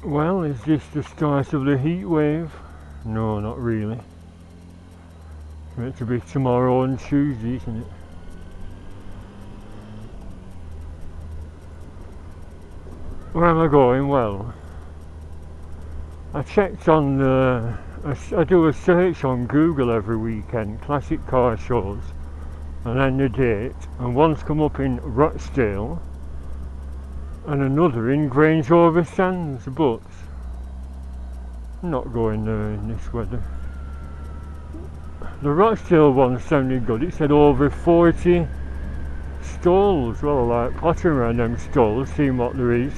Well, is this the start of the heat wave? No, not really. It's meant to be tomorrow and Tuesday, isn't it? Where am I going? Well, I checked on I do a search on Google every weekend, classic car shows, and then the date, and one's come up in Rochdale and another in Grange over Sands, but I'm not going there in this weather. The Rochdale one sounded good. It said over 40 stalls. Well, I like pottering around them stalls, seeing what there is.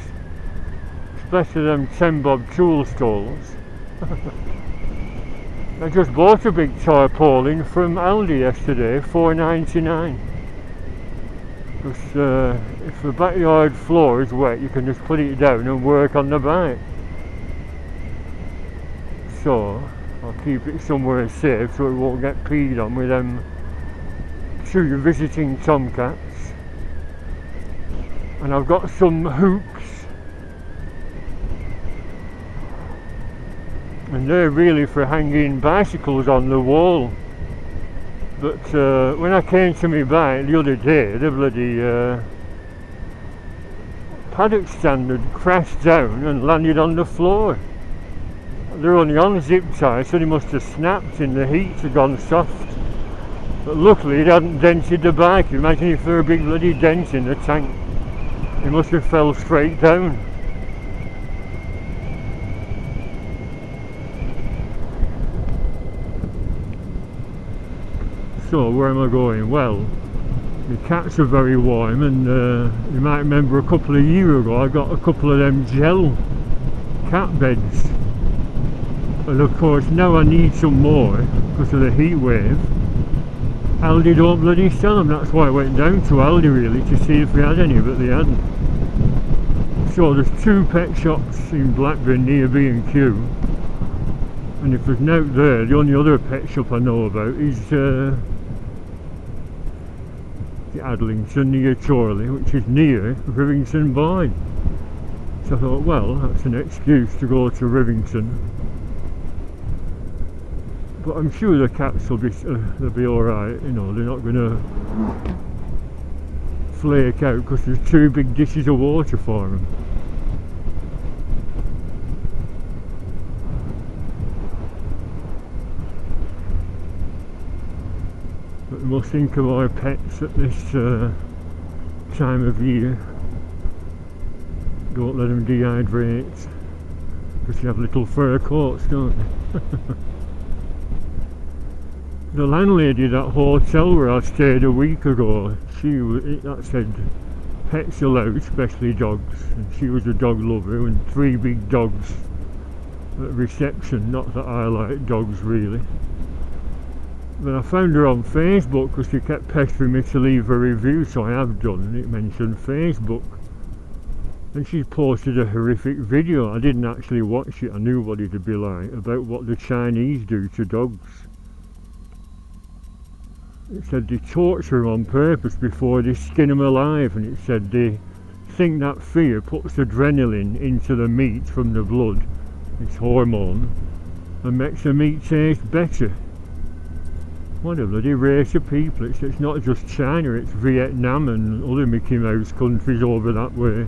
Especially them 10 bob tool stalls. I just bought a big tarpaulin from Aldi yesterday, $4.99. Because if the backyard floor is wet, you can just put it down and work on the bike. So I'll keep it somewhere safe so it won't get peed on with them two visiting tomcats. And I've got some hooks, and they're really for hanging bicycles on the wall. But when I came to my bike the other day, the bloody paddock stand had crashed down and landed on the floor. They're only on zip tie, so they must have snapped in the heat, had gone soft. But luckily it hadn't dented the bike. Imagine if there were a big bloody dent in the tank. It must have fell straight down. So where am I going? Well, the cats are very warm, and you might remember a couple of years ago I got a couple of them gel cat beds. And of course now I need some more because of the heat wave. Aldi don't bloody sell them, that's why I went down to Aldi really to see if they had any, but they hadn't. So there's two pet shops in Blackpool near B&Q, and if there's no there, the only other pet shop I know about is Adlington near Chorley, which is near Rivington Barn. So I thought, well, that's an excuse to go to Rivington. But I'm sure the cats will be they'll be alright, you know, they're not going to flake out because there's two big dishes of water for them. But we must think of our pets at this time of year. Don't let them dehydrate, because you have little fur coats, don't they? The landlady at that hotel where I stayed a week ago, that said pets allowed, especially dogs, and she was a dog lover, and 3 big dogs at reception. Not that I like dogs really. But I found her on Facebook because she kept pestering me to leave a review, so I have done, and it mentioned Facebook. And she posted a horrific video. I didn't actually watch it, I knew what it'd be like, about what the Chinese do to dogs. It said they torture them on purpose before they skin them alive, and it said they think that fear puts adrenaline into the meat from the blood, it's hormone, and makes the meat taste better. What a bloody race of people. It's not just China, it's Vietnam and other Mickey Mouse countries over that way.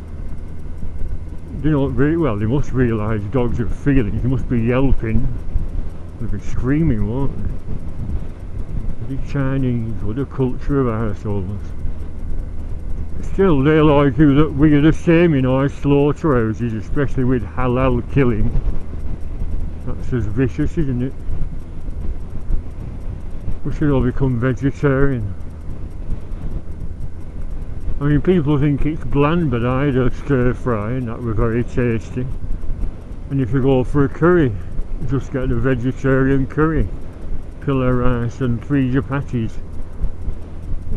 They don't really, well, they must realise dogs have feelings, they must be yelping, they'll be screaming, won't they? The Chinese, what a culture of assholes. Still, they'll argue that we are the same in our slaughterhouses, especially with halal killing. That's as vicious, isn't it? We should all become vegetarian. I mean, people think it's bland, but I do stir fry, and that were very tasty. And if you go for a curry, just get a vegetarian curry. Pillar rice and 3 chapatis.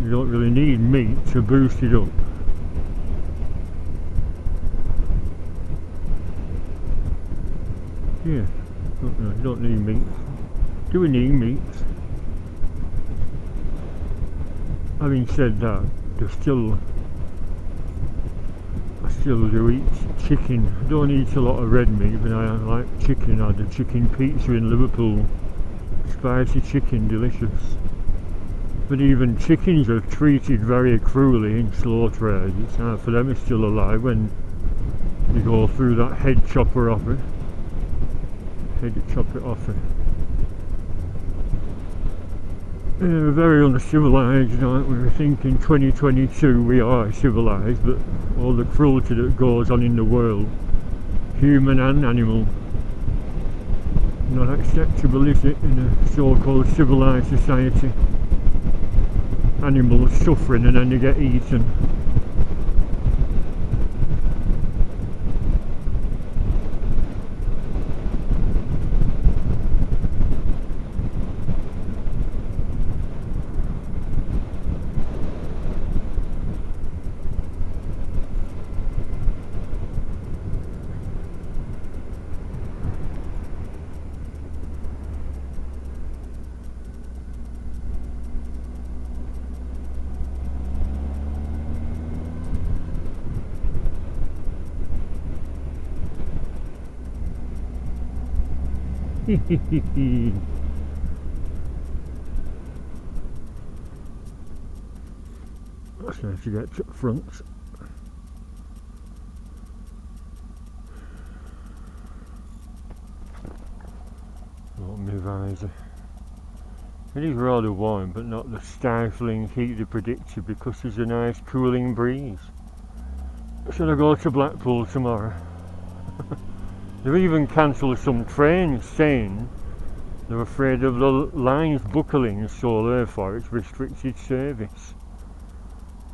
You don't really need meat to boost it up. Yeah, you don't need meat. Do we need meat? Having said that, I still do eat chicken. I don't eat a lot of red meat, but I like chicken. I had a chicken pizza in Liverpool. Spicy chicken, delicious. But even chickens are treated very cruelly in slaughterhouses. It's hard for them are still alive when you go through that head chopper off it. Head chop it off it. We're very uncivilised, aren't we? We think in 2022 we are civilised, but all the cruelty that goes on in the world, human and animal, not acceptable, is it, in a so-called civilised society? Animals suffering and then they get eaten. That's nice to get to the front. Open my visor. It is rather warm, but not the stifling heat they predicted because there's a nice cooling breeze. Should I go to Blackpool tomorrow? They've even cancelled some trains saying they're afraid of the lines buckling, so therefore it's restricted service.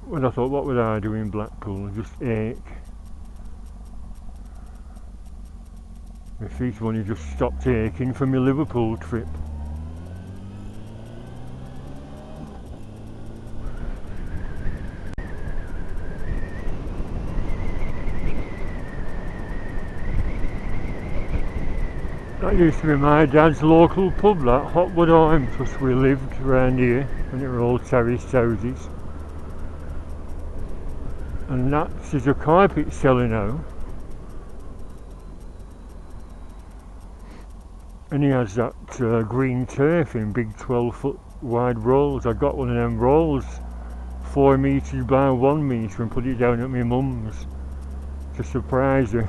Well, I thought, what would I do in Blackpool? Just ache. My feet only just stopped aching from my Liverpool trip. That used to be my dad's local pub, that Hotwood Arms, because we lived around here when it were all terraced houses. And that's is a carpet seller now. And he has that green turf in big 12-foot wide rolls. I got one of them rolls, 4 metres by 1 metre, and put it down at my mum's to surprise her.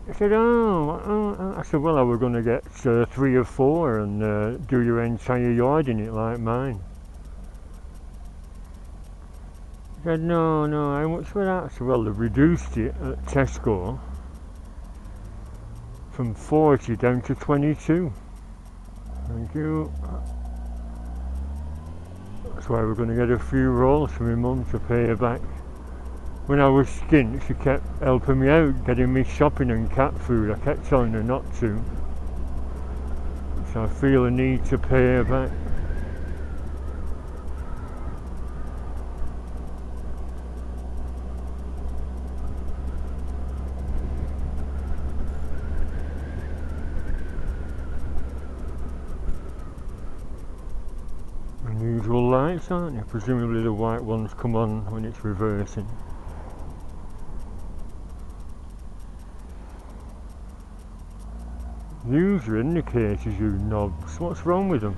I said, I said, well, I was going to get 3 or 4 and do your entire yard in it like mine. He said, no, how much was that? I said, well, they've reduced it at Tesco from 40 down to 22. Thank you. That's why we're going to get a few rolls for my mum to pay her back. When I was skint, she kept helping me out, getting me shopping and cat food. I kept telling her not to. So I feel a need to pay her back. Unusual lights, aren't they? Presumably the white ones come on when it's reversing. User indicators, you knobs. What's wrong with them?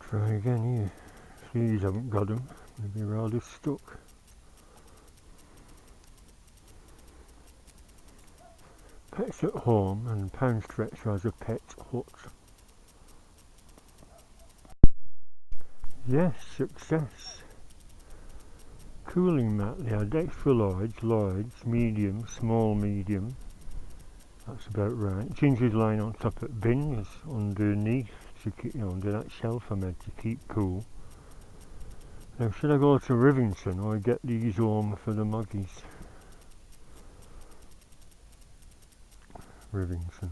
Try again here. These haven't got them. They'd be rather stuck. Pets at home, and Pound Stretch has a pet hut. Yes, success. Cooling mat, they had extra large, medium, small, medium. That's about right. Ginger's lying on top of bins underneath, to keep, under that shelf I made to keep cool. Now should I go to Rivington or get these home for the muggies? Rivington.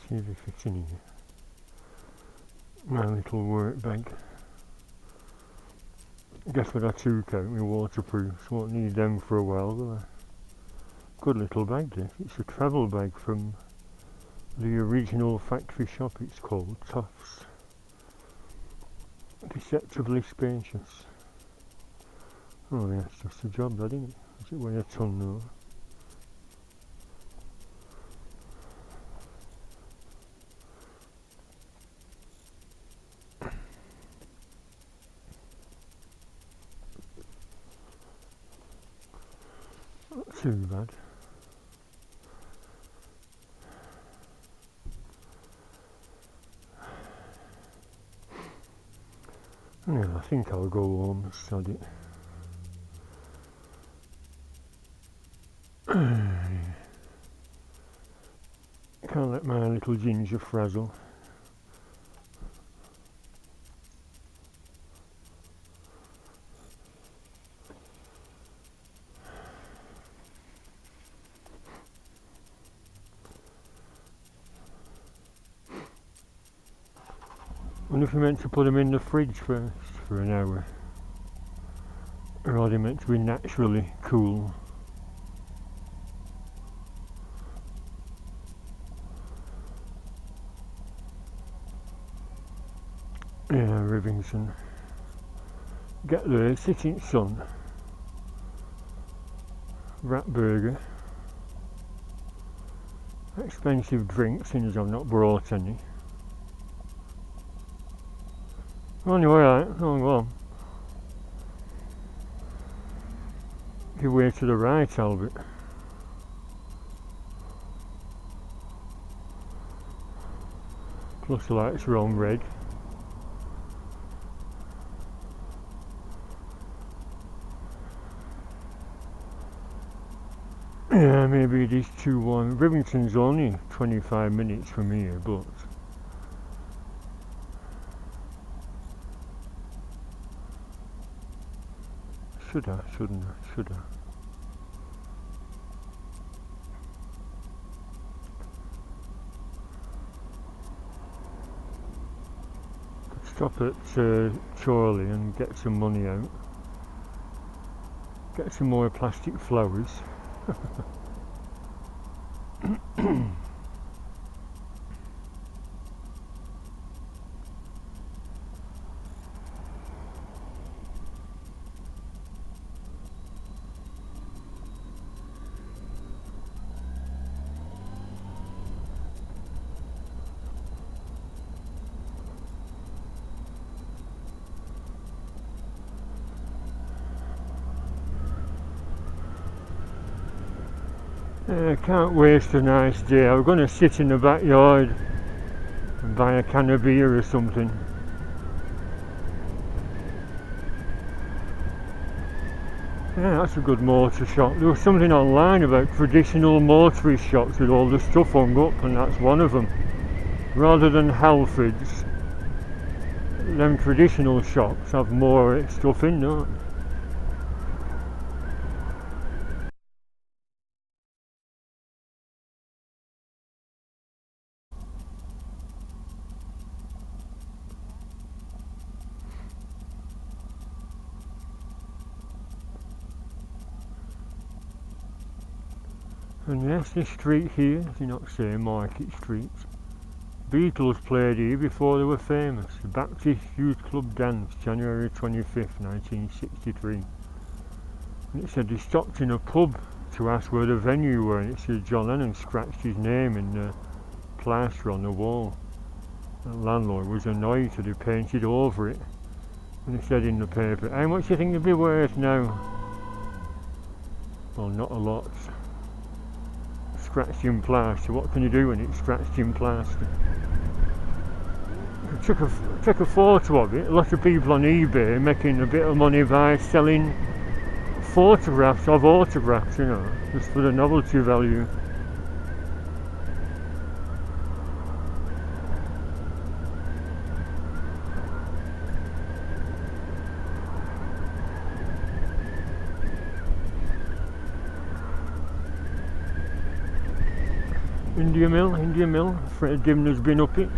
See if they fit in here. My little work bag. Guess what I took out? My waterproofs. Won't need them for a while, will I? Good little bag this. It's a travel bag from the original factory shop, it's called Toffs. Deceptively spacious. Oh yeah, it's just a job that, isn't it? Does it weigh a ton though? Not too bad. Yeah, I think I'll go home and study it. Can't let my little Ginger frazzle. I wonder if you're meant to put them in the fridge first for an hour, or are they meant to be naturally cool? Yeah, Rivington. Get there, sit in sun. Rat burger. Expensive drinks, seeing as I've not brought any. Anyway, right, oh well. Give way to the right, Albert. Plus the lights are on red. Yeah, maybe it is too warm. Rivington's only 25 minutes from here, but should I, shouldn't I, should I? Could stop at Chorley and get some money out. Get some more plastic flowers. Can't waste a nice day. I was going to sit in the backyard and buy a can of beer or something. Yeah, that's a good motor shop. There was something online about traditional motorist shops with all the stuff hung up, and that's one of them. Rather than Halfords, them traditional shops have more stuff in there. And yes, this street here, you're not saying Market Street. Beatles played here before they were famous. The Baptist Youth Club Dance, January 25th, 1963. And it said he stopped in a pub to ask where the venue were, and it said John Lennon scratched his name in the plaster on the wall. The landlord was annoyed, so they painted over it. And it said in the paper, how much do you think it'd be worth now? Well, not a lot. Scratched in plaster. What can you do when it's scratched in plaster? I took a photo of it. A lot of people on eBay making a bit of money by selling photographs of autographs, you know, just for the novelty value. India Mill, Fred Dimner's been up it.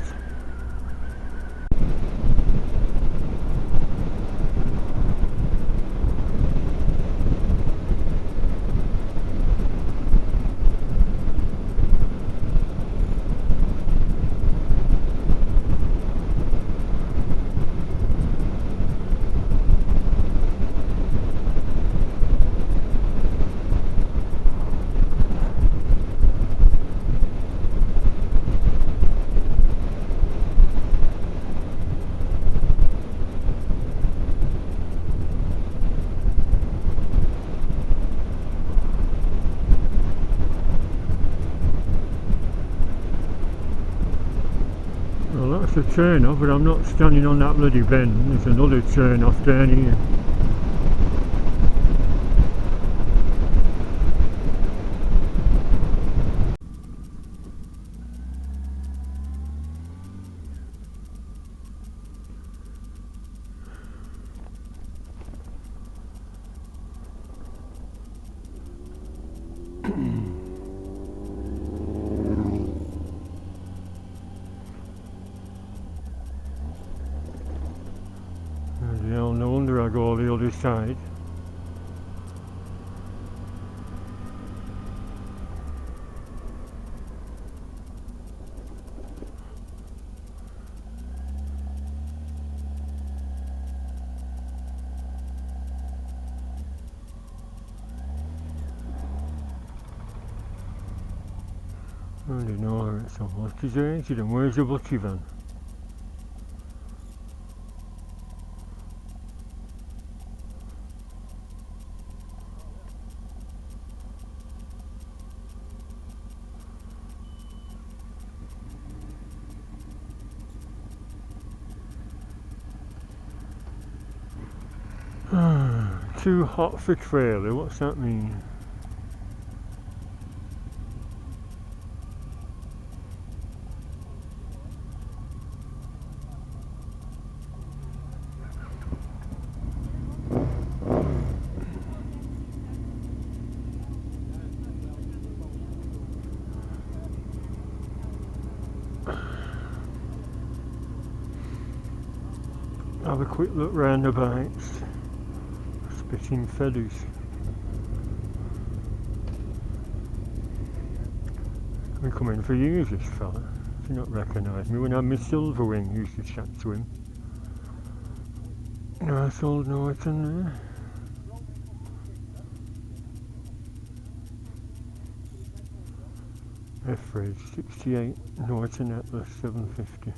Well, that's a turn off, but I'm not standing on that bloody bend. There's another turn off down here. No wonder I go the other side. I don't know where it's on. What is it? And where's the butty van? Too hot for trailer, what's that mean? Have a quick look round the bikes. Spitting feathers. Been coming for years, this fella. Does he not recognise me? When I had my silver wing, used to chat to him. Nice old Norton there. F-Ridge 68 Norton Atlas 750.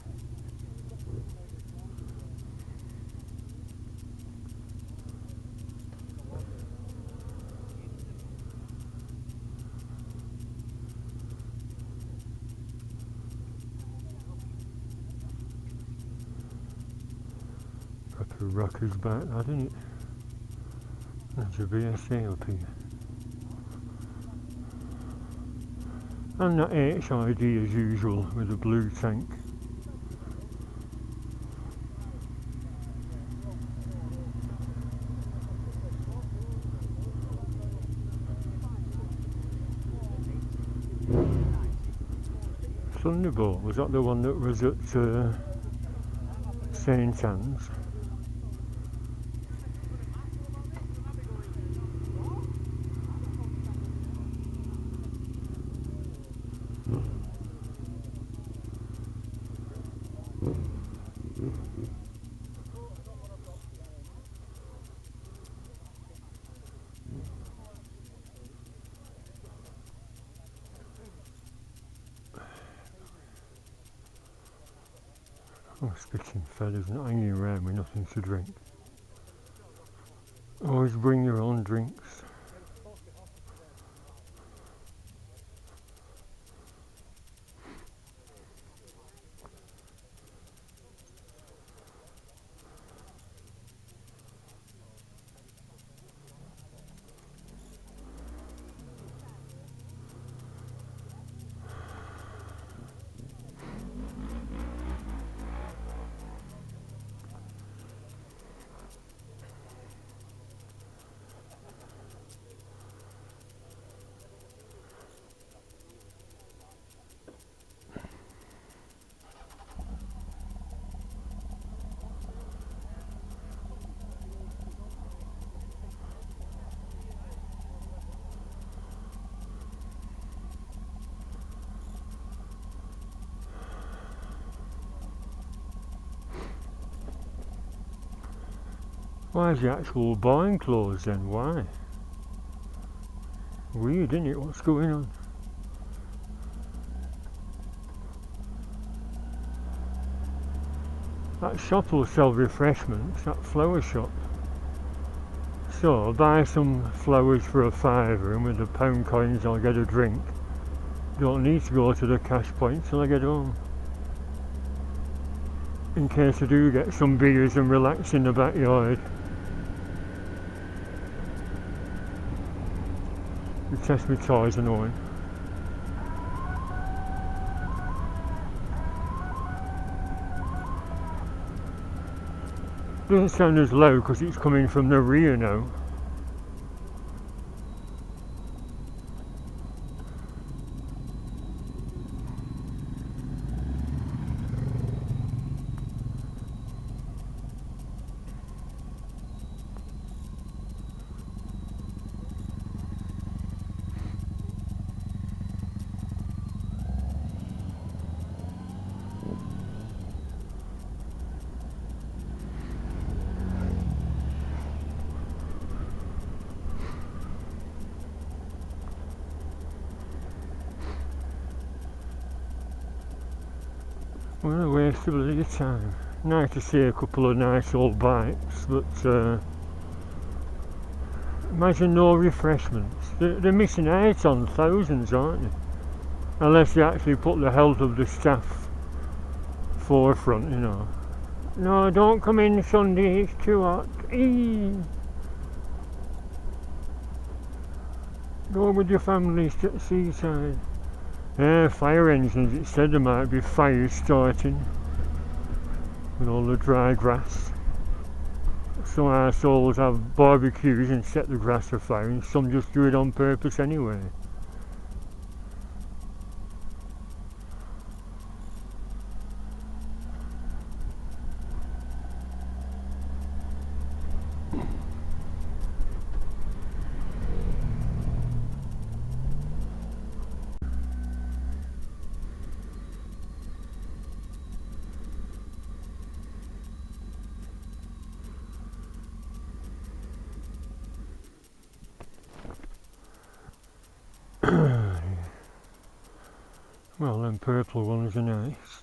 Proper rockers back, hadn't it? There's a BSA up here. And that HID as usual with a blue tank. Thunderbolt, was that the one that was at St Anne's? Oh, spitting fellas not hanging around with nothing to drink. Always bring your own drinks. Why is the actual barn closed then? Why? Weird, isn't it? What's going on? That shop will sell refreshments, that flower shop. So I'll buy some flowers for £5 and with the pound coins I'll get a drink. Don't need to go to the cash point till I get home. In case I do get some beers and relax in the backyard. To test my toys and all. Doesn't sound as low because it's coming from the rear now. What a waste of bloody time. Nice to see a couple of nice old bikes, but imagine no refreshments. They're missing out on thousands, aren't they? Unless they actually put the health of the staff forefront, you know. No, don't come in Sunday, it's too hot. Eee. Go with your families to the seaside. Fire engines, it said there might be fires starting with all the dry grass. Some arseholes have barbecues and set the grass afire, and some just do it on purpose anyway. Well, them purple ones are nice.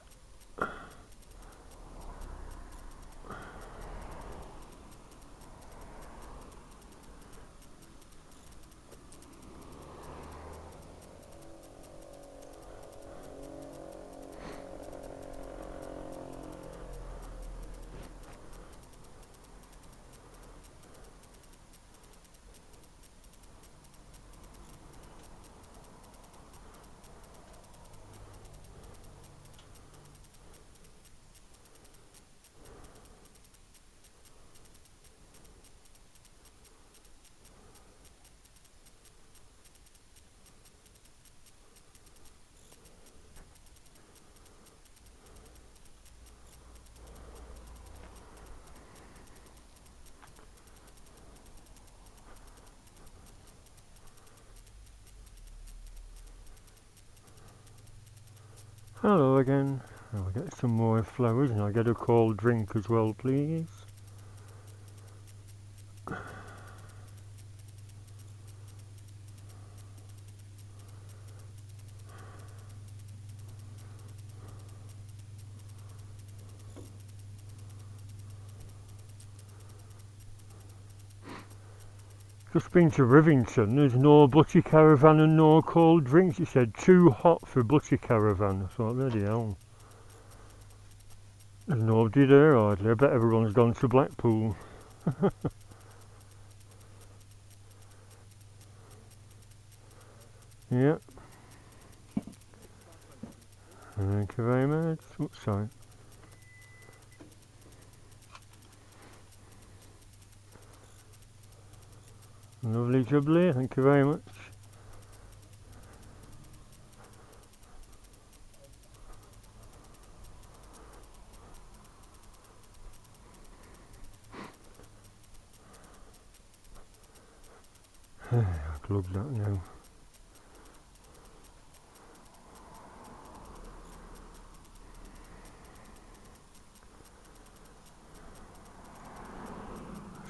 Hello again. I'll get some more flowers and I'll get a cold drink as well, please. Just been to Rivington, there's no butty caravan and no cold drinks. It said too hot for butty caravan. I thought, bloody hell. There's nobody there hardly. I bet everyone's gone to Blackpool. Yeah. Thank you very much. Oops, sorry. Lovely jubbly, thank you very much. I'll plug that now.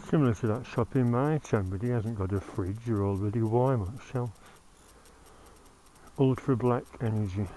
Similar to that shop in my town, but he hasn't got a fridge, you're already warm on shelf. Ultra Black Energy.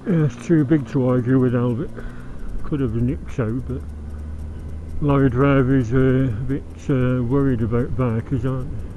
It's too big to argue with Albert. Could have nipped out, but lorry drivers are a bit worried about bikers, aren't they?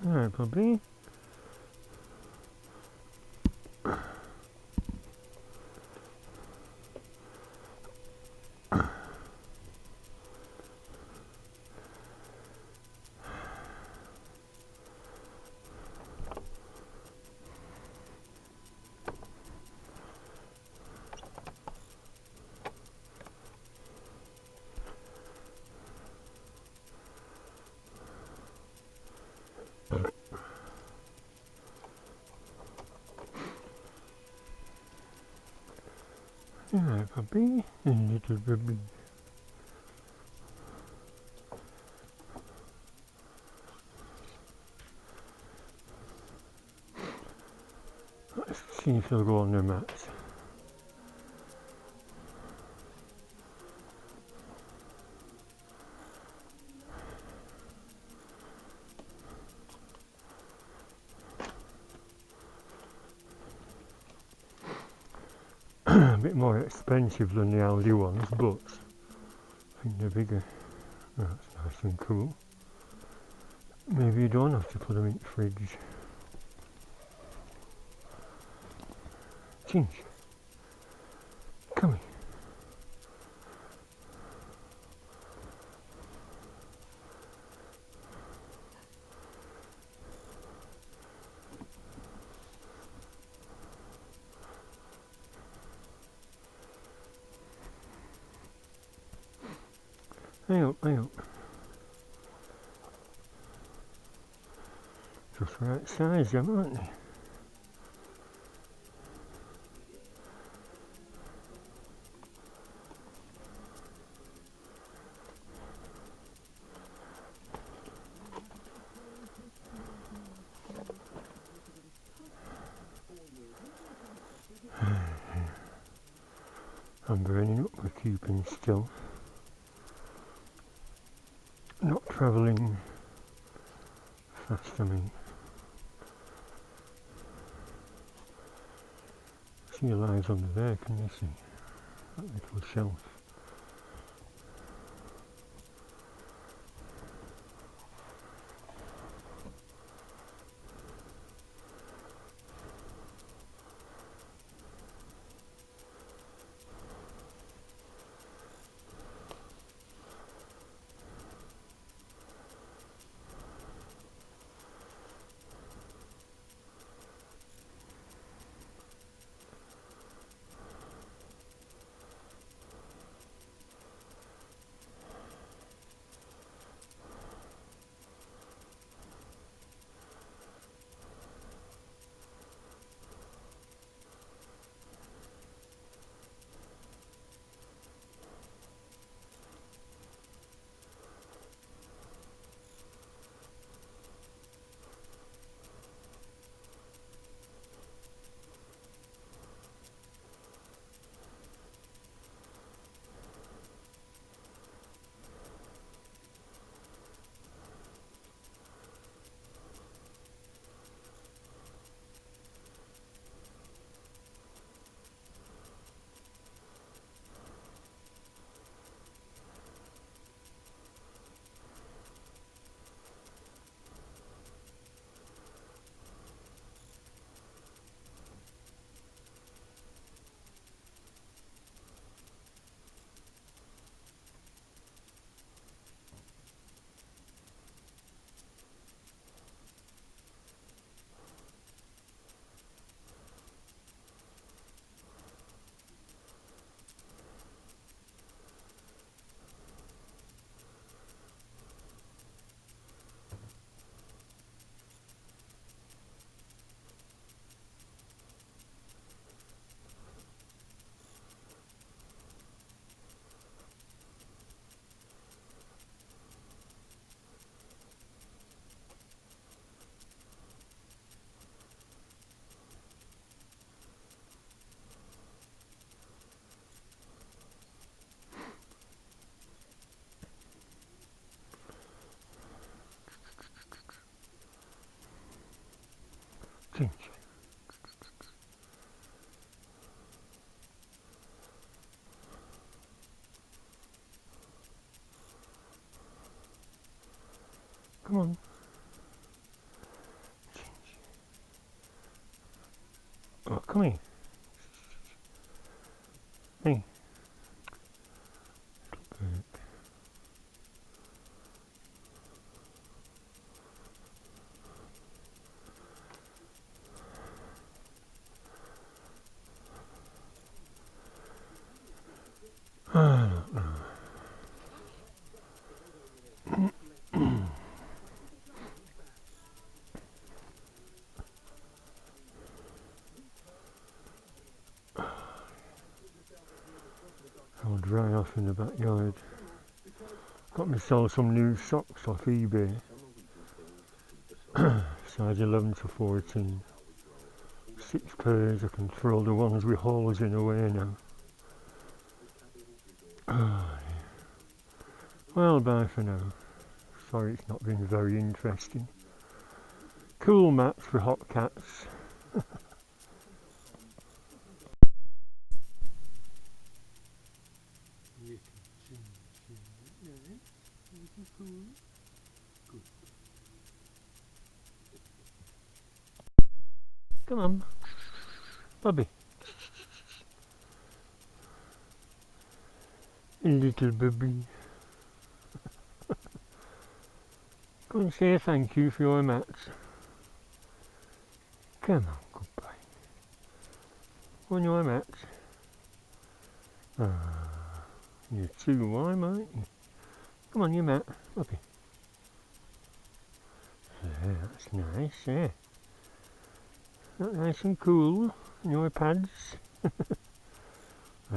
Alright, puppy. Yeah, puppy, a little puppy. Let's see if they'll go on their mats. A bit more expensive than the Aldi ones, but I think they're bigger. Oh, that's nice and cool. Maybe you don't have to put them in the fridge. Chinch, come here. Hang up, hang up. Just right size, them, aren't they? I'm burning up for keeping still. Not travelling fast, I mean. See your lives under there, can you see? That little shelf. Chinch. Come on. Oh, come here. Hey. I don't know. dry off in the backyard. Got myself some new socks off eBay. Size 11 to 14. 6 pairs. I can throw the ones with holes in away now. Well, bye for now. Sorry it's not been very interesting. Cool mats for hot cats. Come on, Bobby. Little baby. Go and say thank you for your mats. Come on, goodbye. On your mats. You're too warm, aren't you? Come on, your mat, Bobby. Yeah, that's nice, yeah. Not nice and cool on your pads. I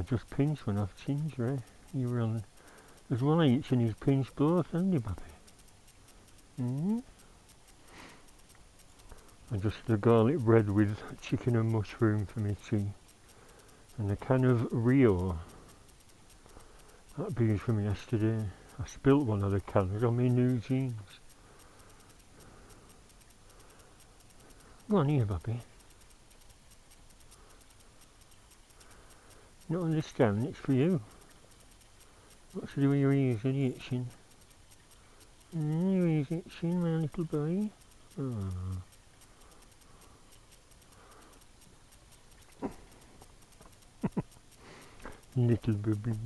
just pinched one off Ginger. You were on. There's one each and he's pinched both, hasn't he, Bobby? I just the garlic bread with chicken and mushroom for me tea. And a can of Rio. That beer from yesterday. I spilt one of the cans on my new jeans. Go on here, Bobby. You don't understand, it's for you. What's to do with your ears? Are you itching? Your ears itching, my little boy. Little baby.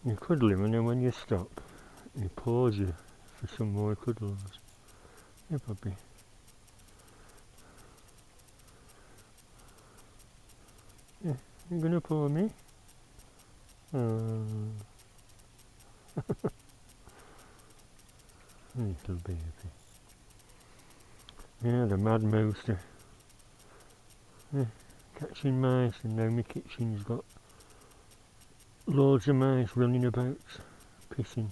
You cuddle him and then when you stop, he paws you for some more cuddles. Yeah, Bobby. Yeah, you gonna paw me? Little baby. Yeah, the mad mouse. Catching mice, and now my kitchen's got loads of mice running about, pissing.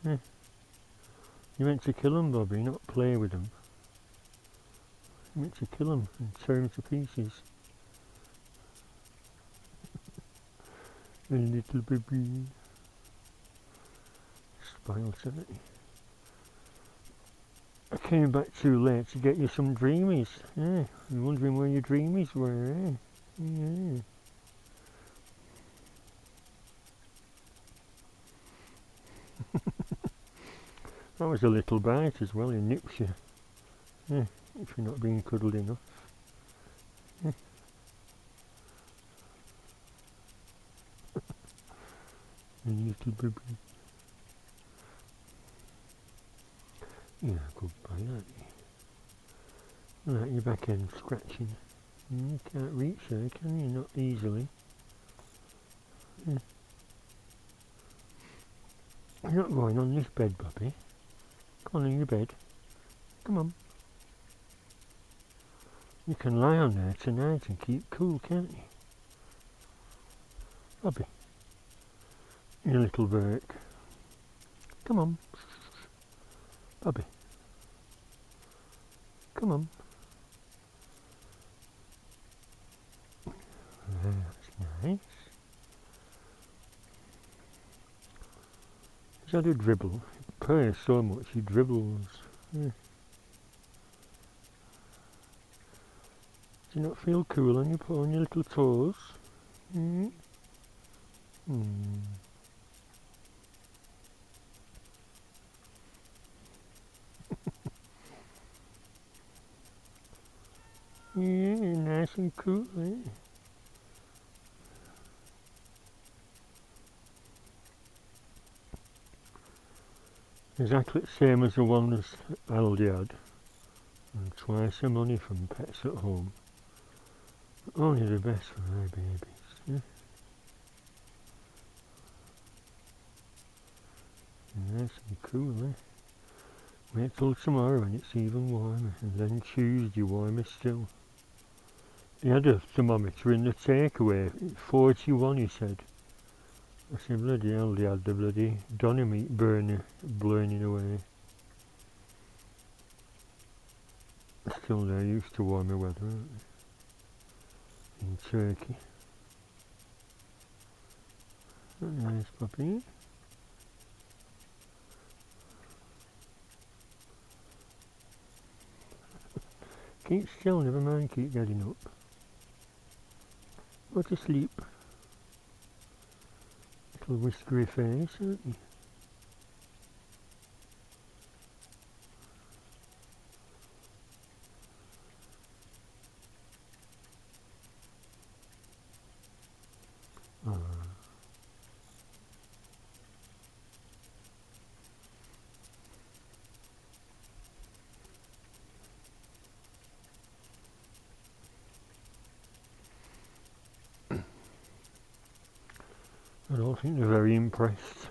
Yeah. You meant to kill them, Bobby, not play with them. You meant to kill them and tear them to pieces. A little baby. Spoiled, isn't it? I came back too late to get you some dreamies. Yeah, you're wondering where your dreamies were, eh? Yeah. That was a little bite as well, he nips you. Yeah, if you're not being cuddled enough. Yeah. A little baby. Yeah, good boy, aren't you? Like your back end scratching. You can't reach there, can you? Not easily. Yeah. You're not going on this bed, Bobby. Come on in your bed. Come on. You can lie on there tonight and keep cool, can't you? Bobby. You little Burke. Come on. Bobby. Come on. That's nice. He's had a dribble. He purrs so much he dribbles. Yeah. Do you not feel cool on your little toes? Mm. Mm. Yeah, nice and cool, eh? Exactly the same as the ones Aldi had, and twice the money from Pets at Home. Only the best for my babies. Yeah? Nice and cool, eh? Wait till tomorrow when it's even warmer, and then Tuesday warmer still. He had a thermometer in the takeaway. 41, he said. I said, bloody hell, they had the bloody dynamite burning away. Still, they're used to warmer weather, aren't they? In Turkey. Nice puppy. Keep still, never mind, keep getting up. Go to sleep. Little whiskery face, aren't you? I don't think they're very impressed.